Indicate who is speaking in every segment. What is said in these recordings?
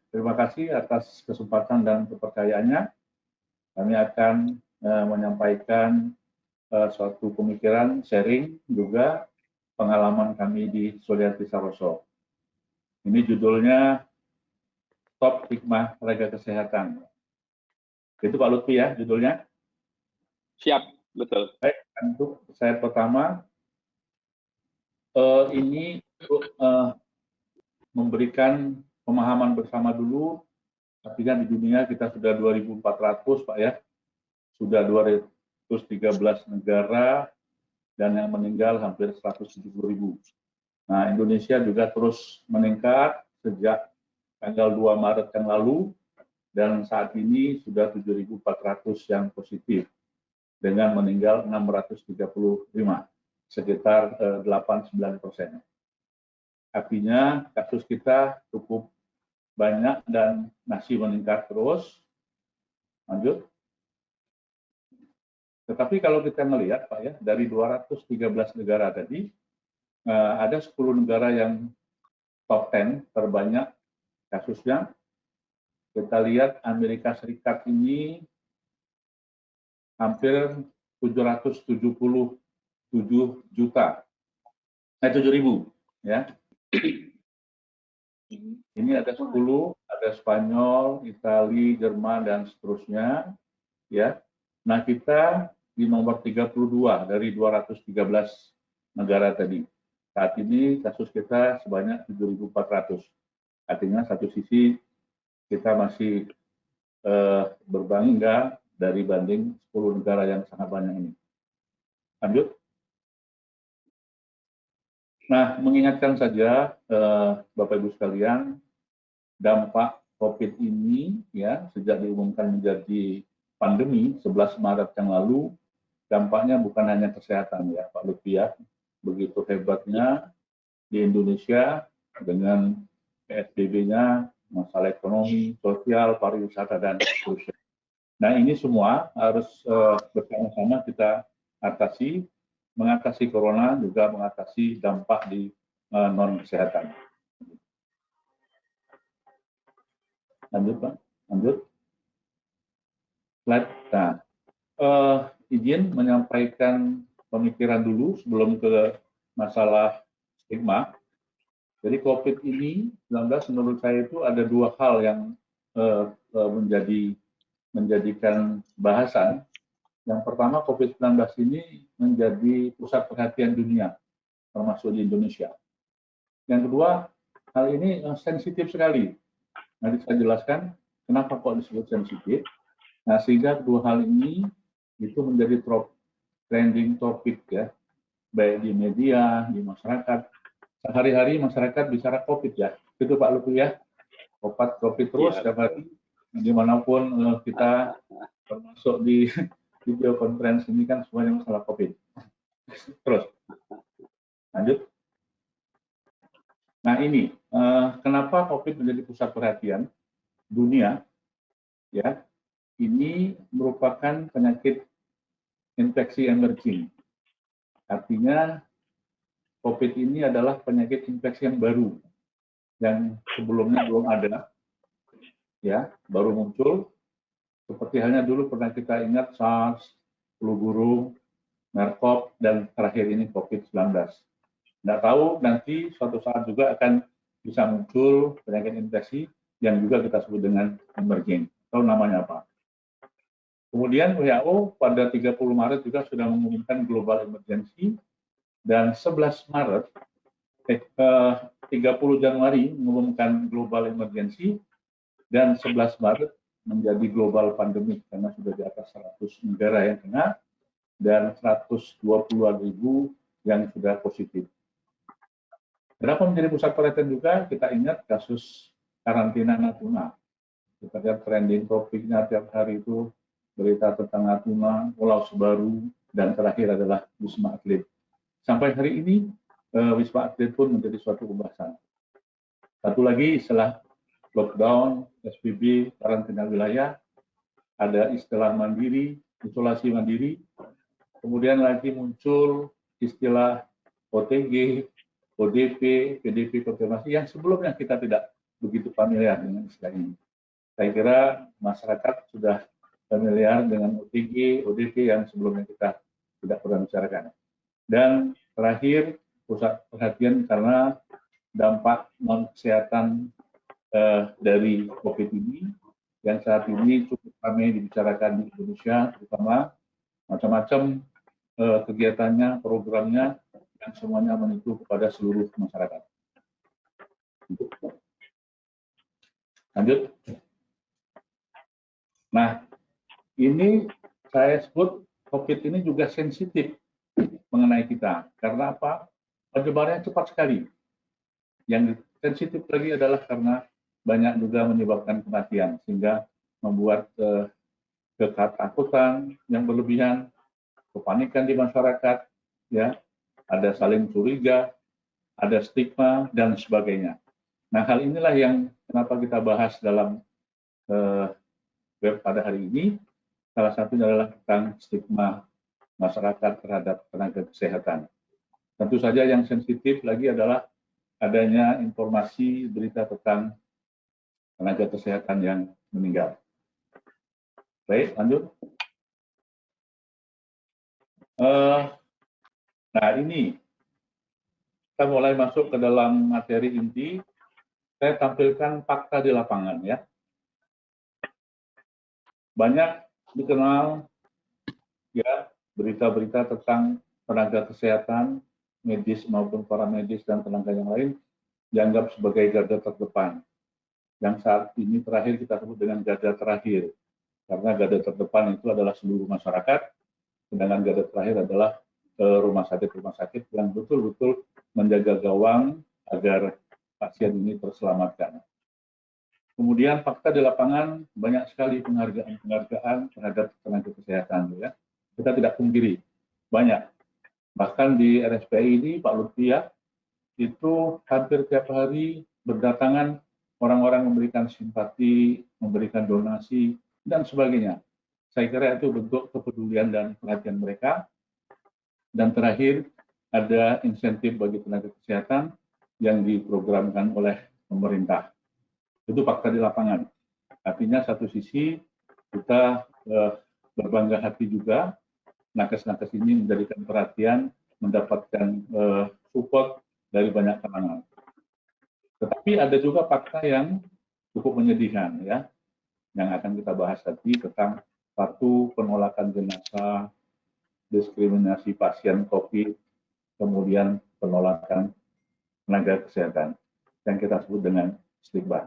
Speaker 1: Terima kasih atas kesempatan dan kepercayaannya. Kami akan menyampaikan suatu pemikiran, sharing juga pengalaman kami di Sulianti Saroso. Ini judulnya Top Hikmah Tenaga Kesehatan. Itu Pak Lutfi ya judulnya?
Speaker 2: Siap, betul.
Speaker 1: Baik, untuk slide pertama, ini memberikan pemahaman bersama dulu, tapi kan di dunia kita sudah 2.400 Pak ya, sudah 213 negara, dan yang meninggal hampir 170.000. Nah, Indonesia juga terus meningkat sejak tanggal 2 Maret yang lalu, dan saat ini sudah 7.400 yang positif, dengan meninggal 635, sekitar 8-9%. Artinya kasus kita cukup banyak dan masih meningkat terus. Lanjut. Tetapi kalau kita melihat Pak ya, dari 213 negara tadi, ada 10 negara yang top 10 terbanyak kasusnya. Kita lihat Amerika Serikat ini hampir 777 juta, 7.000 ya. Ini ada 10, ada Spanyol, Italia, Jerman, dan seterusnya. Ya. Nah, kita di nomor 32 dari 213 negara tadi. Saat ini kasus kita sebanyak 7.400. Artinya satu sisi kita masih berbangga dari banding 10 negara yang sangat banyak ini. Lanjut. Nah, mengingatkan saja Bapak Ibu sekalian, dampak COVID ini ya sejak diumumkan menjadi pandemi 11 Maret yang lalu, dampaknya bukan hanya kesehatan ya Pak Lutfi ya, begitu hebatnya di Indonesia dengan PSBB-nya, masalah ekonomi, sosial, pariwisata, dan seterusnya. Nah, ini semua harus bersama-sama kita atasi, mengatasi corona, juga mengatasi dampak di non-kesehatan. Lanjut, Pak. Lanjut. Slide. Nah, izin menyampaikan pemikiran dulu sebelum ke masalah stigma. Jadi COVID ini 19 menurut saya itu ada dua hal yang menjadikan bahasan. Yang pertama, COVID-19 ini menjadi pusat perhatian dunia, termasuk di Indonesia. Yang kedua, hal ini sensitif sekali. Nanti saya jelaskan kenapa kok disebut sensitif. Nah, sehingga kedua hal ini itu menjadi trending topik ya, baik di media, di masyarakat. Sehari-hari masyarakat bicara COVID ya, itu Pak Lutfi ya, COVID terus setiap hari, dimanapun kita termasuk di video conference ini kan semuanya masalah COVID. Terus, lanjut. Nah ini, kenapa COVID menjadi pusat perhatian dunia? Ya, ini merupakan penyakit infeksi emerging. Artinya COVID ini adalah penyakit infeksi yang baru, yang sebelumnya belum ada, ya, baru muncul. Seperti halnya dulu pernah kita ingat SARS, flu burung, MERS-CoV, dan terakhir ini COVID-19. Nggak tahu nanti suatu saat juga akan bisa muncul penyakit infeksi yang juga kita sebut dengan emerging. Tahu namanya apa? Kemudian WHO pada 30 Maret juga sudah mengumumkan global emergency, dan 11 Maret, 30 Januari mengumumkan global emergency, dan 11 Maret menjadi global pandemi karena sudah di atas 100 negara yang kena dan 120.000 yang sudah positif. Kenapa menjadi pusat perhatian juga? Kita ingat kasus karantina Natuna. Kita lihat trending topiknya tiap hari itu berita tentang Natuna, Pulau Sebaru, dan terakhir adalah Wisma Atlet. Sampai hari ini Wisma Atlet pun menjadi suatu pembahasan. Satu lagi setelah lockdown, SPB, karantina wilayah, ada istilah mandiri, isolasi mandiri, kemudian lagi muncul istilah OTG, ODP, PDP konfirmasi yang sebelumnya kita tidak begitu familiar dengan istilah ini. Saya kira masyarakat sudah familiar dengan OTG, ODP yang sebelumnya kita tidak pernah bicarakan. Dan terakhir, pusat perhatian karena dampak non-kesehatan dari COVID ini yang saat ini cukup ramai dibicarakan di Indonesia, terutama macam-macam kegiatannya, programnya, yang semuanya menyentuh kepada seluruh masyarakat. Lanjut. Nah, ini saya sebut COVID ini juga sensitif mengenai kita. Karena apa? Penyebarannya cepat sekali. Yang sensitif lagi adalah karena banyak juga menyebabkan kematian, sehingga membuat ketakutan yang berlebihan, kepanikan di masyarakat, ya, ada saling curiga, ada stigma dan sebagainya. Nah, hal inilah yang kenapa kita bahas dalam web pada hari ini. Salah satunya adalah tentang stigma masyarakat terhadap tenaga kesehatan. Tentu saja yang sensitif lagi adalah adanya informasi berita tentang tenaga kesehatan yang meninggal. Baik, lanjut. Nah, ini kita mulai masuk ke dalam materi inti. Saya tampilkan fakta di lapangan, ya. Banyak dikenal, ya, berita-berita tentang tenaga kesehatan, medis maupun paramedis dan tenaga yang lain dianggap sebagai garda terdepan. Yang saat ini terakhir kita sebut dengan garda terakhir. Karena garda terdepan itu adalah seluruh masyarakat, sedangkan garda terakhir adalah rumah sakit yang betul-betul menjaga gawang agar pasien ini terselamatkan. Kemudian fakta di lapangan banyak sekali penghargaan terhadap tenaga kesehatan, ya. Kita tidak pungkiri, banyak. Bahkan di RSPI ini Pak Lutfi, ya, itu hampir tiap hari berdatangan orang-orang memberikan simpati, memberikan donasi, dan sebagainya. Saya kira itu bentuk kepedulian dan perhatian mereka. Dan terakhir, ada insentif bagi tenaga kesehatan yang diprogramkan oleh pemerintah. Itu fakta di lapangan. Artinya satu sisi kita berbangga hati juga, nakes-nakes ini menjadikan perhatian, mendapatkan support dari banyak kalangan. Tetapi ada juga fakta yang cukup menyedihkan, ya, yang akan kita bahas tadi tentang satu, penolakan jenazah, diskriminasi pasien COVID, kemudian penolakan tenaga kesehatan yang kita sebut dengan stigma.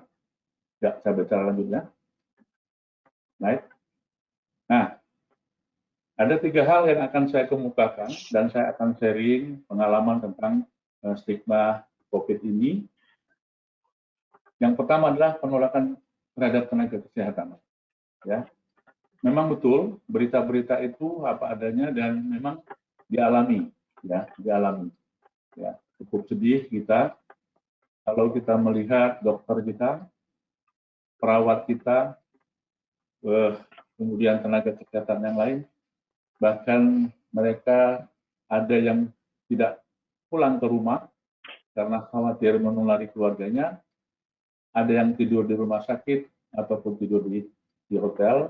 Speaker 1: Ya, saya bicara lanjutnya. Baik. Nah, ada 3 hal yang akan saya kemukakan dan saya akan sharing pengalaman tentang stigma COVID ini. Yang pertama adalah penolakan terhadap tenaga kesehatan. Ya, memang betul berita-berita itu apa adanya dan memang dialami, ya, dialami. Ya, cukup sedih kita kalau kita melihat dokter kita, perawat kita, kemudian tenaga kesehatan yang lain, bahkan mereka ada yang tidak pulang ke rumah karena khawatir menulari keluarganya, ada yang tidur di rumah sakit ataupun tidur di hotel,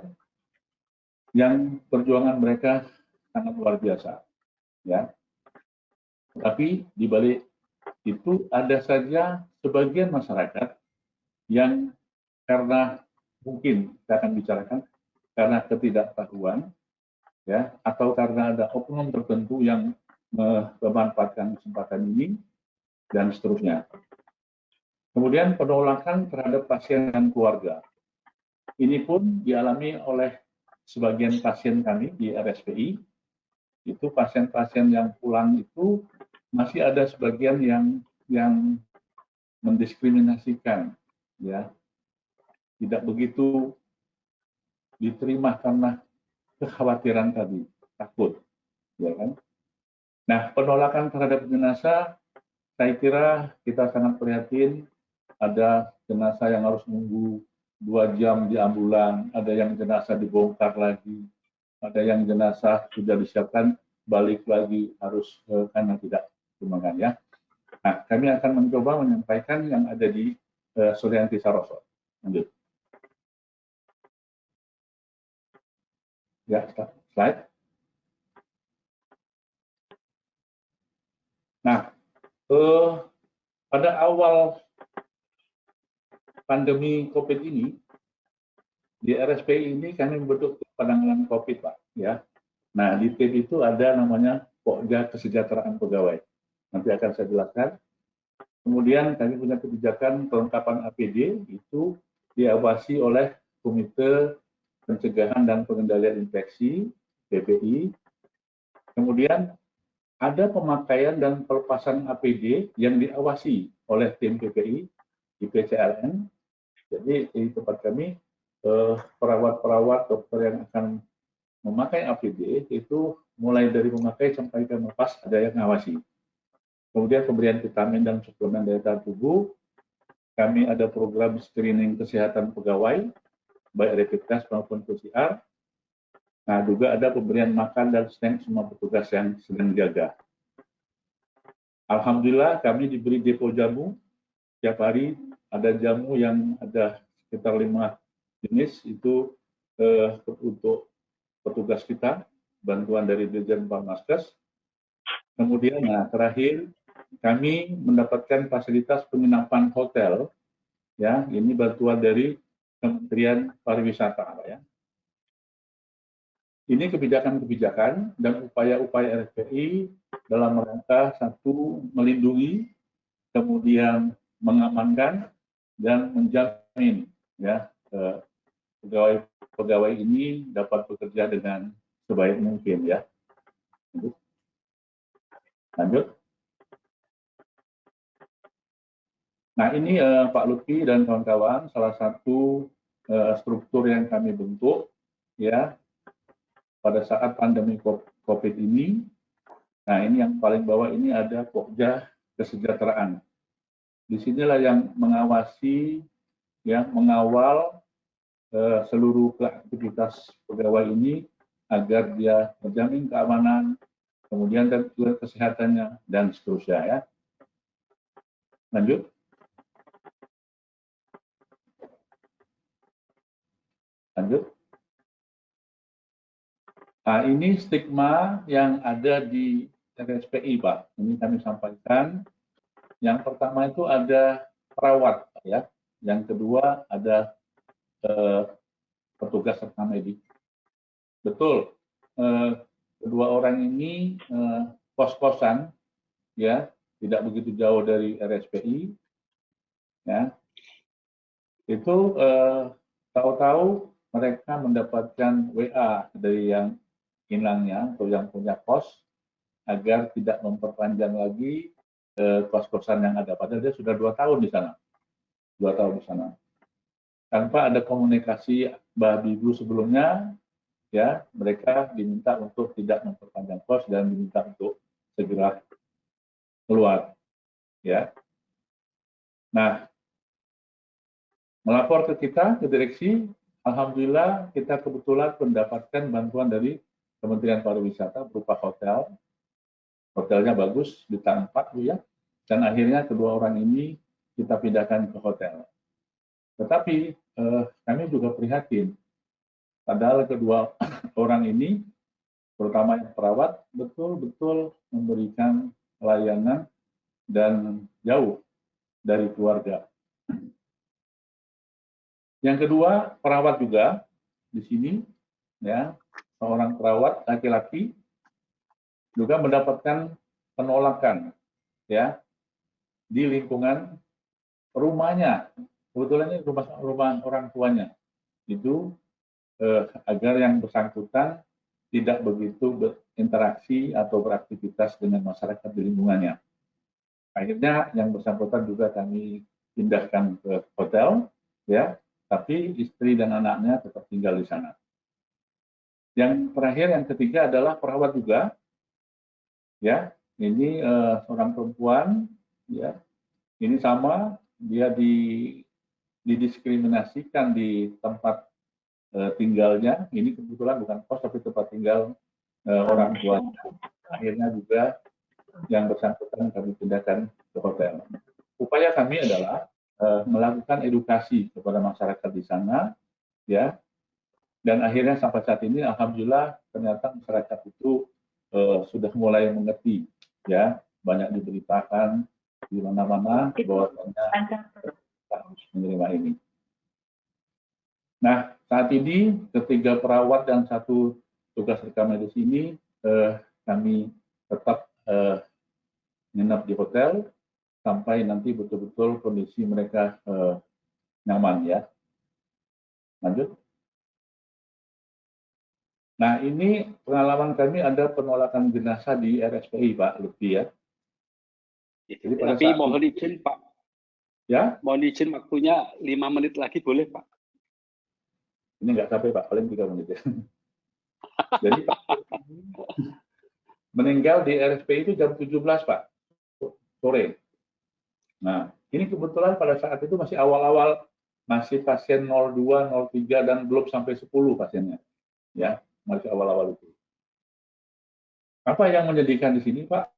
Speaker 1: yang perjuangan mereka sangat luar biasa, ya. Tapi di balik itu ada saja sebagian masyarakat yang karena mungkin kita akan bicarakan karena ketidaktahuan, ya, atau karena ada oknum tertentu yang memanfaatkan kesempatan ini dan seterusnya. Kemudian penolakan terhadap pasien dan keluarga. Ini pun dialami oleh sebagian pasien kami di RSPI. Itu pasien-pasien yang pulang itu masih ada sebagian yang mendiskriminasikan, ya, tidak begitu diterima karena kekhawatiran tadi, takut, ya kan. Nah, penolakan terhadap jenazah, saya kira kita sangat prihatin. Ada jenazah yang harus menunggu 2 jam di ambulan, ada yang jenazah dibongkar lagi, ada yang jenazah sudah disiapkan balik lagi harus karena tidak ditemukan, ya. Nah, kami akan mencoba menyampaikan yang ada di Suryanti Saroso. Lanjut. Ya, slide. Nah, pada awal pandemi COVID ini, di RSPI ini kami membentuk penanganan COVID, Pak. Ya. Nah, di tim itu ada namanya Pokja Kesejahteraan Pegawai. Nanti akan saya jelaskan. Kemudian kami punya kebijakan kelengkapan APD, itu diawasi oleh Komite Pencegahan dan Pengendalian Infeksi, PPI. Kemudian ada pemakaian dan pelepasan APD yang diawasi oleh tim PPI di PCLN. Jadi di tempat kami perawat-perawat dokter yang akan memakai APD itu mulai dari memakai sampai ke melepas ada yang ngawasi. Kemudian pemberian vitamin dan suplemen daya tahan tubuh. Kami ada program screening kesehatan pegawai, baik rapid test maupun PCR. Nah, juga ada pemberian makan dan snack semua petugas yang sedang jaga. Alhamdulillah kami diberi depo jamu. Tiap hari ada jamu yang ada sekitar 5 jenis itu untuk petugas kita, bantuan dari Dirjen Pamnaskes. Kemudian, nah, terakhir kami mendapatkan fasilitas penginapan hotel, ya, ini bantuan dari Kementerian Pariwisata, ya. Ini kebijakan-kebijakan dan upaya-upaya RSPI dalam rangka satu melindungi, kemudian mengamankan dan menjamin, ya, pegawai ini dapat bekerja dengan sebaik mungkin, ya. Lanjut. Nah, ini Pak Lutfi dan kawan-kawan salah satu struktur yang kami bentuk, ya, pada saat pandemi COVID ini. Nah, ini yang paling bawah ini ada Pokja Kesejahteraan. Disinilah yang mengawasi, ya, mengawal seluruh aktivitas pegawai ini agar dia menjamin keamanan, kemudian kesehatannya dan seterusnya, ya. Lanjut. Lanjut. Nah, ini stigma yang ada di RSPI, Pak. Ini kami sampaikan. Yang pertama itu ada perawat, ya. Yang kedua ada petugas serta medik. Betul. Kedua orang ini kos-kosan, ya, tidak begitu jauh dari RSPI, ya. Itu tahu-tahu mereka mendapatkan WA dari yang inangnya atau yang punya kos agar tidak memperpanjang lagi kos-kosan yang ada. Padahal dia sudah 2 tahun di sana, 2 tahun di sana. Tanpa ada komunikasi babi-bu sebelumnya, ya, mereka diminta untuk tidak memperpanjang kos dan diminta untuk segera keluar, ya. Nah, melapor ke kita, ke direksi, alhamdulillah kita kebetulan mendapatkan bantuan dari Kementerian Pariwisata berupa hotel. Hotelnya bagus, bintang 4, Bu, ya. Dan akhirnya kedua orang ini kita pindahkan ke hotel. Tetapi kami juga prihatin. Padahal kedua orang ini, terutama yang perawat, betul-betul memberikan pelayanan dan jauh dari keluarga. Yang kedua, perawat juga di sini, ya, seorang perawat laki-laki juga mendapatkan penolakan, ya, di lingkungan rumahnya. Kebetulan ini rumah orang tuanya. Itu agar yang bersangkutan tidak begitu berinteraksi atau beraktivitas dengan masyarakat di lingkungannya. Akhirnya yang bersangkutan juga kami pindahkan ke hotel, ya, tapi istri dan anaknya tetap tinggal di sana. Yang terakhir, yang ketiga adalah perawat juga, ya. Ini seorang perempuan, ya. Ini sama, dia didiskriminasikan di tempat tinggalnya. Ini kebetulan bukan kos tapi tempat tinggal orang tuanya. Akhirnya juga yang bersangkutan kami pindahkan ke hotel. Upaya kami adalah melakukan edukasi kepada masyarakat di sana, ya. Dan akhirnya sampai saat ini, alhamdulillah, ternyata masyarakat itu sudah mulai mengerti, ya, banyak diberitakan di mana-mana bahwasanya kita harus menerima ini. Nah, saat ini ketiga perawat dan satu tugas rekam medis ini kami tetap menginap di hotel sampai nanti betul-betul kondisi mereka nyaman, ya. Lanjut. Nah, ini pengalaman kami ada penolakan jenazah di RSPI, Pak Lutfi, ya.
Speaker 2: Jadi tapi mohon izin, Pak.
Speaker 1: Ya.
Speaker 2: Mohon izin waktunya 5 menit lagi boleh, Pak?
Speaker 1: Ini nggak sampai, Pak, paling 3 menit, ya. Jadi Pak meninggal di RSPI itu jam 17, Pak, sore. Nah, ini kebetulan pada saat itu masih awal-awal, masih pasien 02, 03, dan belum sampai 10 pasiennya. Ya, masih awal-awal itu. Apa yang menyedihkan di sini, Pak?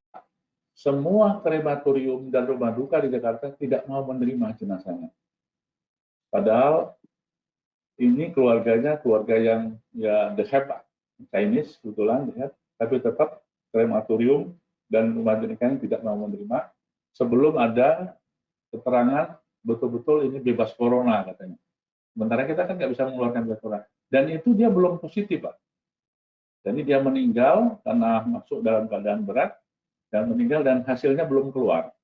Speaker 1: Semua krematorium dan rumah duka di Jakarta tidak mau menerima jenazahnya. Padahal ini keluarganya keluarga yang ya the head, Pak. Chinese kebetulan, ya, tapi tetap krematorium dan rumah duka tidak mau menerima sebelum ada keterangan betul-betul ini bebas corona katanya. Sementara kita kan nggak bisa mengeluarkan bebas corona. Dan itu dia belum positif, Pak. Jadi dia meninggal karena masuk dalam keadaan berat dan meninggal dan hasilnya belum keluar.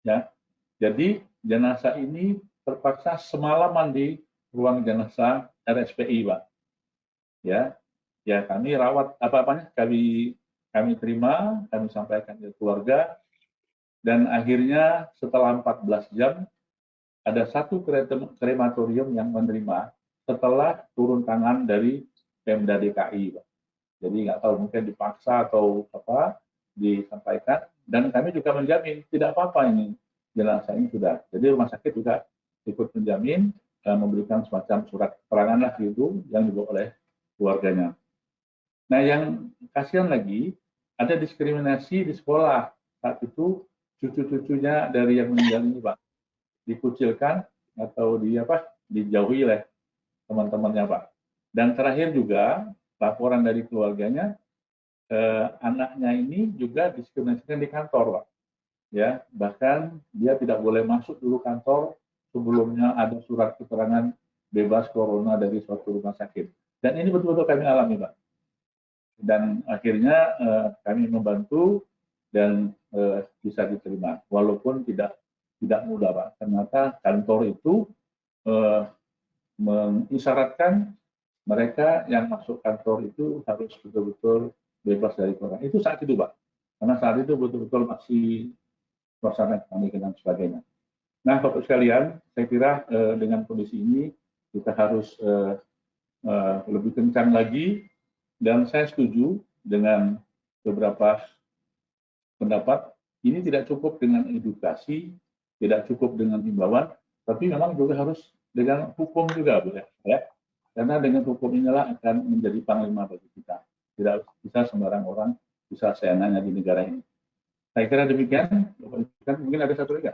Speaker 1: Ya, jadi jenazah ini terpaksa semalaman di ruang jenazah RSPI, Pak. Ya, ya kami rawat apa-apanya kami terima, kami sampaikan ke keluarga. Dan akhirnya setelah 14 jam, ada satu krematorium yang menerima setelah turun tangan dari Pemda DKI, Pak. Jadi nggak tahu mungkin dipaksa atau apa, disampaikan. Dan kami juga menjamin tidak apa-apa ini jenazah ini sudah. Jadi rumah sakit juga ikut menjamin, memberikan semacam surat keterangan lah gitu yang dibawa oleh keluarganya. Nah, yang kasihan lagi ada diskriminasi di sekolah saat itu. Cucu-cucunya dari yang meninggal ini, Pak, dikucilkan atau dijauhi oleh teman-temannya, Pak. Dan terakhir juga laporan dari keluarganya, anaknya ini juga diskriminasikan di kantor, Pak. Ya, bahkan dia tidak boleh masuk dulu kantor sebelumnya ada surat keterangan bebas corona dari suatu rumah sakit. Dan ini betul-betul kami alami, Pak. Dan akhirnya kami membantu dan bisa diterima, walaupun tidak mudah, Pak. Ternyata kantor itu mengisyaratkan mereka yang masuk kantor itu harus betul-betul bebas dari corona. Itu saat itu, Pak. Karena saat itu betul-betul masih suasana panik dan sebagainya. Nah, Bapak sekalian, saya kira dengan kondisi ini kita harus lebih kencang lagi, dan saya setuju dengan beberapa pendapat. Ini tidak cukup dengan edukasi, tidak cukup dengan himbauan, tapi memang juga harus dengan hukum juga, Bu, ya. Karena dengan hukum inilah akan menjadi panglima bagi kita. Tidak bisa sembarang orang bisa seenaknya di negara ini. Saya kira demikian. Mungkin ada satu lagi.